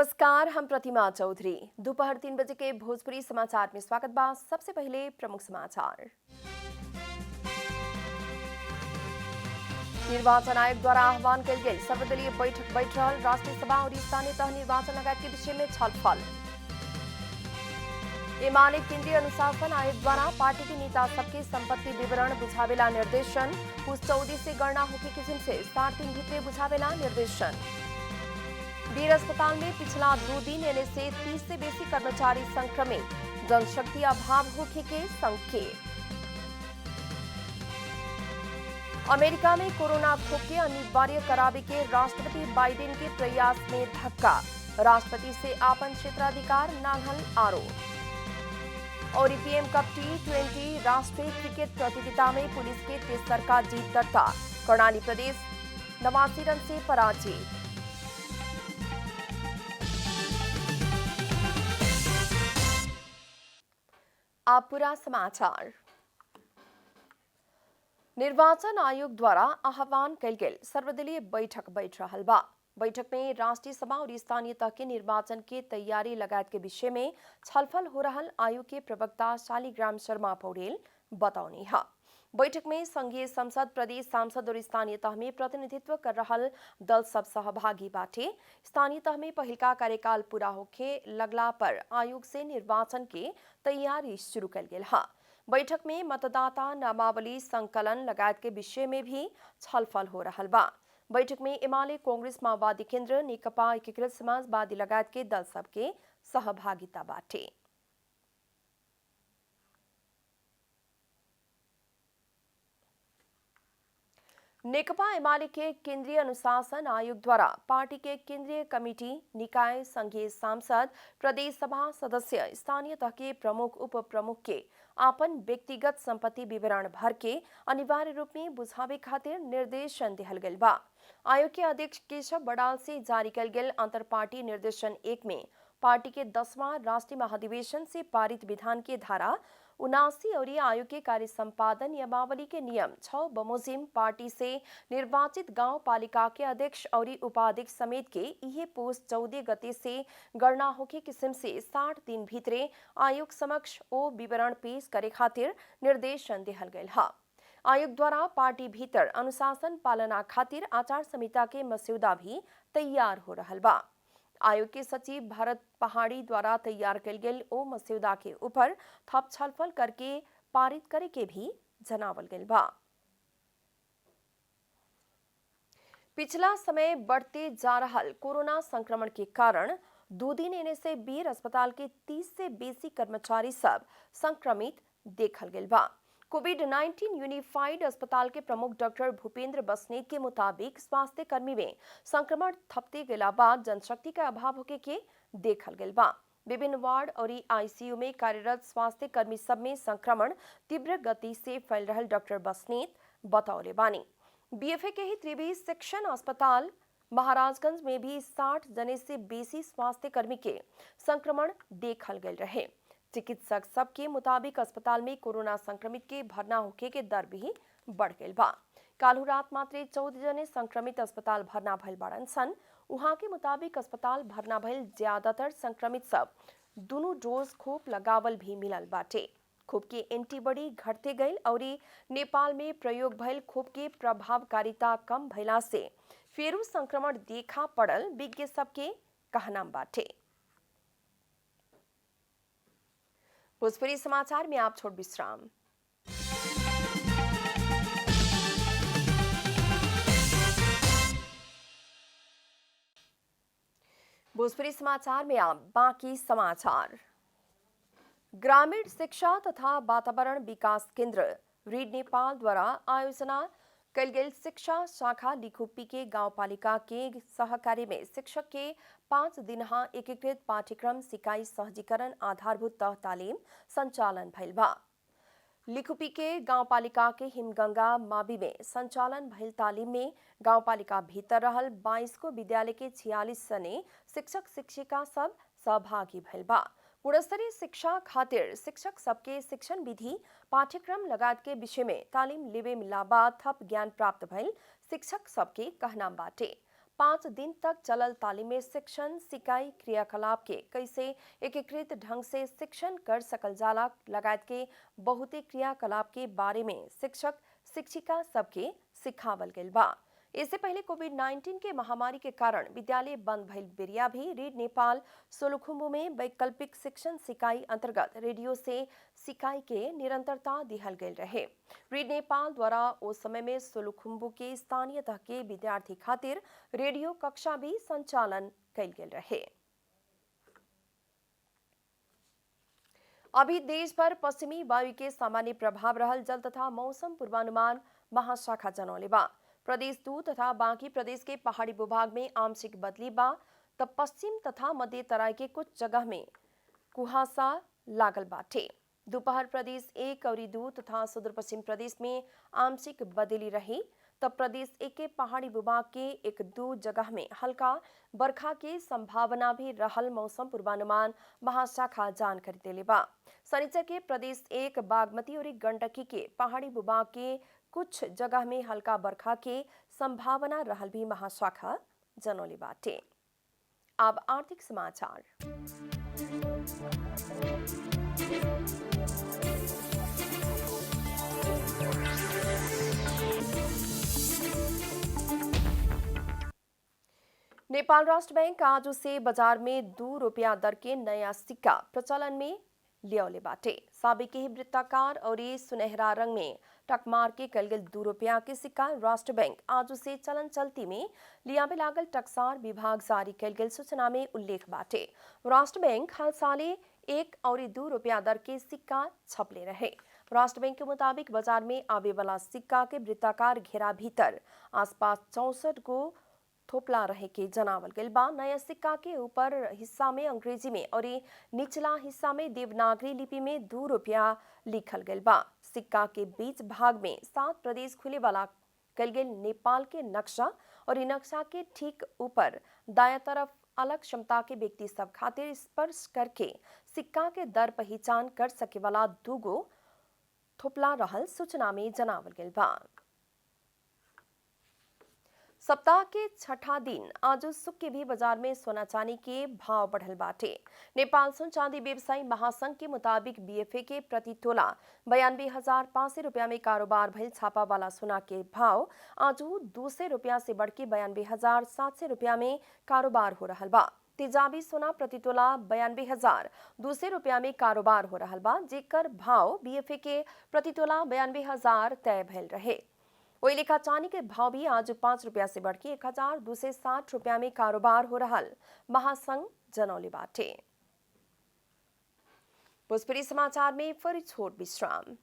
नमस्कार, हम प्रतिमा चौधरी। दोपहर 3 बजे के भोजपुरी समाचार में स्वागत बा। सबसे पहले प्रमुख समाचार। निर्वाचन आयोग द्वारा आह्वान कल गेल सर्वदलीय बैठक बैठ रहल राष्ट्रीय सभा और स्थानीय तह निर्वाचन लगायत के विषय में छलफल। एमाले केंद्रीय अनुशासन आयोग द्वारा पार्टी के नेता सबके संपत्ति विवरण बुझावेला निर्देशन। पुस 14 से गणना होके किस्म से 60 दिन भीतर बुझावेला निर्देशन। वीर अस्पताल में पिछला 2 दिन एने से 30 से बेसी कर्मचारी संक्रमित, जनशक्ति अभाव होखे के संकेत। अमेरिका में कोरोना खोप के अनिवार्य करावे के राष्ट्रपति बाइडेन के प्रयास में धक्का, राष्ट्रपति से आपन क्षेत्राधिकार नांगल आरोप। और पीएम कप T20 राष्ट्रीय क्रिकेट प्रतियोगिता में पुलिस के तेसर का जीत दर्ता, कर्णाली प्रदेश 89 रन से पराजित। आप पूरा समाचार। निर्वाचन आयोग द्वारा आह्वान कल गेल सर्वदलीय बैठक बैठ रहल बा। बैठक में राष्ट्रीय सभा और स्थानीय तह के निर्वाचन के तैयारी लगायत के विषय में छलफल हो रहल आयोग के प्रवक्ता शालिग्राम शर्मा पौडेल बताउनी है। बैठक में संघीय संसद, प्रदेश सांसद और स्थानीय तह में प्रतिनिधित्व कर रहल दल सब सहभागी बाटे। स्थानीय तह में पहिलका कार्यकाल पूरा होके लगला पर आयोग से निर्वाचन के तैयारी शुरू कर गेल है। बैठक में मतदाता नामावली संकलन लगायत के विषय में भी छलफल हो रहल बा। बैठक में एमाले, कांग्रेस, माओवादी केंद्र, नेकपा एकीकृत समाजवादी लगायत के दल सबके सहभागिता बाटे। नेकपा एमाले के केंद्रीय अनुशासन आयोग द्वारा पार्टी के केंद्रीय कमेटी, निकाय, संघीय सांसद, प्रदेश सभा सदस्य, स्थानीय तह के प्रमुख, उप प्रमुख के आपन व्यक्तिगत संपत्ति विवरण भर के अनिवार्य रूप में बुझावे खातिर निर्देशन दिहल गेल बा। आयोग के अध्यक्ष केशव बड़ाल से जारी कल गेल अंतर पार्टी निर्देशन 1 में पार्टी के 10वां राष्ट्रीय महाधिवेशन से पारित विधान के धारा 79 और आयोग के कार्य संपादन नियमावली के नियम 6 बमोजिम पार्टी से निर्वाचित गांव पालिका के अध्यक्ष और उपाध्यक्ष समेत के इहे पुस 14 गते से गणना होके किस्म से 60 दिन भीतरे आयोग समक्ष ओ विवरण पेश करे खातिर निर्देशन दिहल गेल है। आयोग द्वारा पार्टी भीतर अनुशासन पालना खातिर आचार संहिता के मसौदा भी तैयार हो रहल बा। आयोग के सचिव भरत पहाड़ी द्वारा तैयार कल गेल ओ मसौदा के ऊपर थप छलफल करके पारित करे के भी जनावल गेल बा। पिछला समय बढ़ते जा रहल कोरोना संक्रमण के कारण 2 दिन एने से वीर अस्पताल के 30 से बेसी कर्मचारी सब संक्रमित देखल गेल बा। कोविड-19 यूनिफाइड अस्पताल के प्रमुख डॉक्टर भूपेंद्र बसनेत के मुताबिक स्वास्थ्य कर्मी में संक्रमण थपते गेला बाद जनशक्ति का अभाव होके के देखल गेल बा। विभिन्न वार्ड और आईसीयू में कार्यरत स्वास्थ्य कर्मी सब में संक्रमण तीव्र गति से फैल रहल डॉक्टर बसनेत बतौले बानी। बीएफए के ही त्रिवी सेक्शन अस्पताल महाराजगंज में भी 60 जने से बेसी स्वास्थ्य कर्मी के संक्रमण देखल गेल रहे। चिकित्सक सबके मुताबिक अस्पताल में कोरोना संक्रमित के भरना होके के दर भी बढ़ गई बा। कालू रात मात्र 14 जने संक्रमित अस्पताल भरना भइल बाड़न सन। उहाँ के मुताबिक अस्पताल भरना भइल ज्यादातर संक्रमित सब दोनों डोज खोप लगावल भी मिलल बाटे। खोप के एंटीबॉडी घटते गई और नेपाल में प्रयोग भइल खोप के प्रभावकारिता कम भइला से फेरू संक्रमण देखा पड़ल विज्ञ सबके कहना बाटे। भोजपुरी समाचार में आप छोड़ विश्राम। भोजपुरी समाचार में आप बाकी समाचार। ग्रामीण शिक्षा तथा वातावरण विकास केंद्र रीड नेपाल द्वारा आयोजना कल गेल शिक्षा शाखा लिखुप्पी के गांव पालिका के सहकारी में शिक्षक के 5 दिनहा एकीकृत पाठ्यक्रम सिकाई सहजीकरण आधारभूत तह तालीम संचालन भइल बा। लिखुप्पी के गांव पालिका के हिमगंगा मावी में संचालन भइल तालीम में गांव पालिका भीतर रहल 22 को विद्यालय के 46 सने शिक्षक शिक्षिका सब सहभागी भइल बा। गुणस्तरीय शिक्षा खातिर शिक्षक सबके शिक्षण विधि, पाठ्यक्रम लगायत के विषय में तालीम लेवे मिला बाद थप ज्ञान प्राप्त भइल शिक्षक सबके कहना बाटे। 5 दिन तक चलल तालीम में शिक्षण सिकाई क्रियाकलाप के कैसे एकीकृत ढंग से शिक्षण कर सकल जाला लगायत के बहुते क्रियाकलाप के बारे में शिक्षक शिक्षिका सबके सिखावल गइल बा। इससे पहले कोविड-19 के महामारी के कारण विद्यालय बंद भइल बेरिया भी रीड नेपाल सोलुखुम्बु में वैकल्पिक शिक्षण सिकाई अंतर्गत रेडियो से सिकाई के निरंतरता दिहल गइल रहे। रीड नेपाल द्वारा उस समय में सोलुखुम्बु के स्थानीय तह के विद्यार्थी खातिर रेडियो कक्षा भी संचालन कइल गेल रहे। अभी देश भर पश्चिमी वायु के सामान्य प्रभाव रहल जल तथा मौसम पूर्वानुमान महाशाखा जनौले बा। प्रदेश 2 तथा बाकी प्रदेश के पहाड़ी भूभाग में आंशिक बदली बा तब पश्चिम तथा मध्य तराई के कुछ जगह में कुहासा लागल बाटे। दोपहर प्रदेश 1 और 2 तथा सुदूर पश्चिम प्रदेश में आंशिक बदली रही तब प्रदेश 1 के पहाड़ी भूभाग के 1-2 जगह में हल्का बरखा के संभावना भी रहल मौसम पूर्वानुमान महाशाखा जानकारी देले बा। शनिचर के प्रदेश 1 बागमती और गंडकी के पहाड़ी भूभाग के कुछ जगह में हल्का बरखा के संभावना रहल भी महाशाखा जनौले बाटे। अब आर्थिक समाचार। नेपाल राष्ट्र बैंक आज से बाजार में 2 रुपया दर के नया सिक्का प्रचलन में लियावले बाटे। साबिक ही वृत्ताकार और सुनहरा रंग में टकमार के कल गेल 2 रुपया के सिक्का राष्ट्र बैंक आज से चलन चलती में लियावे लागल टकसार विभाग जारी कल गेल सूचना में उल्लेख बाटे। राष्ट्र बैंक हर साले 1 और 2 रुपया दर के सिक्का छपले रहे। राष्ट्र बैंक के मुताबिक बाजार में आवे वाला सिक्का के वृत्ताकार घेरा भीतर आसपास 64 को थोपला रहे के जनावल गइल बा। नया सिक्का के ऊपर हिस्सा में अंग्रेजी में और निचला हिस्सा में देवनागरी लिपि में 2 रुपया लिखल गइल बा। सिक्का के बीच भाग में 7 प्रदेश खुले वाला कल गेल नेपाल के नक्शा और नक्शा के ठीक ऊपर दाया तरफ अलग क्षमता के व्यक्ति सब खातिर स्पर्श करके सिक्का के दर पहचान कर सके वाला 2 गो थोपला रहल सूचना में जनावल गइल बा। सप्ताह के छठा दिन आज सुख के भी बाजार में सोना चांदी के भाव बढ़ल बाटे। नेपाल सोन चांदी व्यवसायी महासंघ के मुताबिक बीएफए के प्रति तोला 92,500 रुपया में कारोबार भइल छापा वाला सोना के भाव आज 200 रुपया से बढ़ के 92,700 रुपया में कारोबार हो रहा बा। तेजाबी सोना प्रति तोला 92,200 रुपया में कारोबार हो रहा बा, जेकर भाव बीएफए के प्रति तोला 92,000 तय भइल रहे। वही लेखा चांदी के भाव भी आज 5 रुपया से बढ़ के 1,260 रुपया में कारोबार हो रहा महासंघ जनौले बाटे। भोजपुरी समाचार में फिर छोट विश्राम।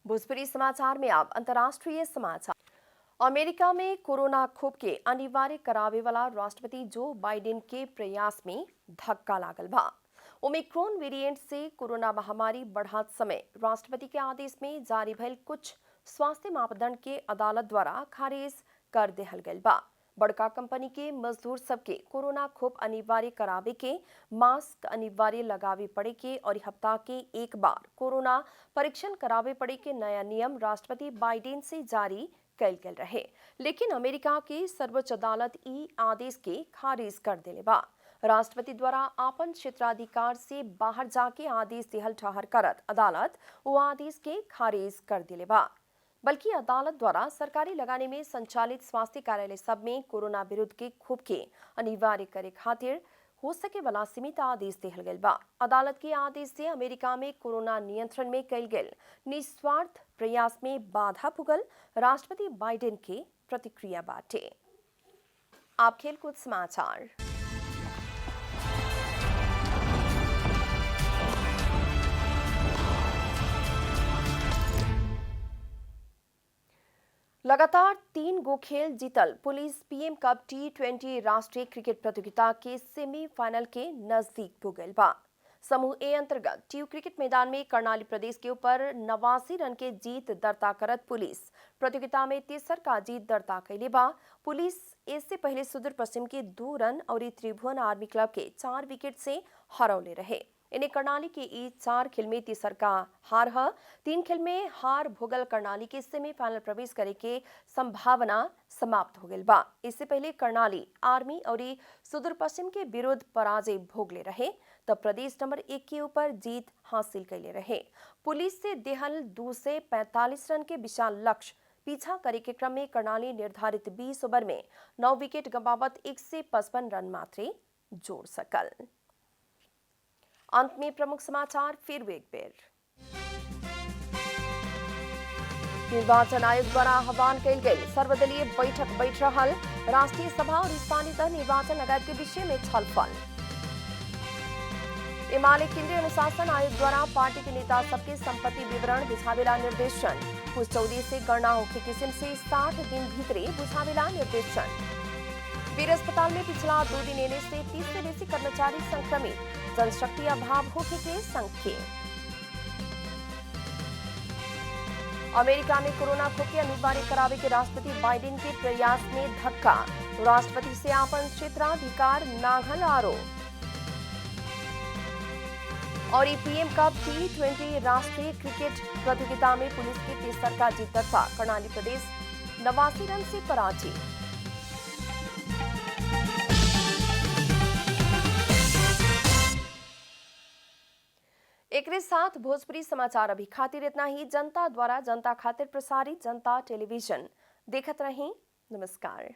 भोजपुरी समाचार में अब अंतर्राष्ट्रीय समाचार। अमेरिका में कोरोना खोप के अनिवार्य करावे वाला राष्ट्रपति जो बाइडेन के प्रयास में धक्का लागल बा। ओमिक्रॉन वेरिएंट से कोरोना महामारी बढ़त समय राष्ट्रपति के आदेश में जारी भइल कुछ स्वास्थ्य मापदंड के अदालत द्वारा खारिज कर देहल गइल बा। बड़का कंपनी के मजदूर सबके कोरोना खोप अनिवार्य करावे के, मास्क अनिवार्य लगावे पड़े के और हफ्ता के एक बार कोरोना परीक्षण करावे पड़े के नया नियम राष्ट्रपति बाइडेन से जारी कइल गेल रहे, लेकिन अमेरिका के सर्वोच्च अदालत ई आदेश के खारिज कर देले बा। राष्ट्रपति द्वारा आपन क्षेत्राधिकार से बाहर जाके आदेश दिहल ठहर करत अदालत वो आदेश के खारिज कर दिले बा। बल्कि अदालत द्वारा सरकारी लगाने में संचालित स्वास्थ्य कार्यालय सब में कोरोना विरुद्ध के खोप के अनिवार्य करे खातिर हो सके वाला सीमित आदेश दिहल गइल बा। अदालत के आदेश से अमेरिका में कोरोना नियंत्रण में कइल गेल निस्वार्थ प्रयास में बाधा पुगल राष्ट्रपति बाइडेन के प्रतिक्रिया बाटे। आप खेलकूद समाचार। लगातार 3 गो खेल जीतल पुलिस पीएम कप T20 राष्ट्रीय क्रिकेट प्रतियोगिता के सेमीफाइनल के नजदीक पुगल बा। समूह ए अंतर्गत टीयू क्रिकेट मैदान में कर्णाली प्रदेश के ऊपर 89 रन के जीत दर्ता करत पुलिस प्रतियोगिता में तेसर का जीत दर्ता कैले बा। पुलिस इससे पहले सुदूर पश्चिम के 2 रन और त्रिभुवन आर्मी क्लब के 4 विकेट से हरौले रहे। इन्हें कर्णाली की ई 4 खेल में तीसर का हार है। 3 खेल में हार भोगल कर्णाली के सेमीफाइनल प्रवेश करे के संभावना समाप्त हो गई बा। इससे पहले कर्णाली आर्मी और सुदूर पश्चिम के विरुद्ध पराजय भोगले रहे, तब प्रदेश नंबर 1 के ऊपर जीत हासिल कैले रहे। पुलिस से देहल 245 रन के विशाल लक्ष्य पीछा करे के क्रम में कर्णाली निर्धारित 20 ओवर में 9 विकेट गंवावत 155 रन मात्र जोड़ सकल। अंत में प्रमुख समाचार फिर एक बेर। निर्वाचन आयोग द्वारा आह्वान कैल गई सर्वदलीय बैठक बैठ रहल। राष्ट्रीय सभा और स्थानीय तह निर्वाचन लगायत के विषय में छलफल। एमाले केंद्रीय अनुशासन आयोग द्वारा पार्टी के नेता सबके संपत्ति विवरण बुझावेला निर्देशन। पुस 14 से गणना होके किस्म से 60 दिन भीतरे बुझावेला निर्देशन। वीर अस्पताल में पिछला 2 दिन एने से 30 से बेसी कर्मचारी संक्रमित, जनशक्ति अभाव होके के संकेत। अमेरिका में कोरोना खोके अनिवार्य करावे के राष्ट्रपति बाइडेन के प्रयास में धक्का, राष्ट्रपति से आपन क्षेत्राधिकार नाघल आरोप। और पीएम कप T20 राष्ट्रीय क्रिकेट प्रतियोगिता में पुलिस के तीसर का जीत दफा, कर्णाली प्रदेश 89 रन से पराजित। एक साथ भोजपुरी समाचार अभी खातिर इतना ही। जनता द्वारा जनता खातिर प्रसारित जनता टेलीविजन देखत रही। नमस्कार।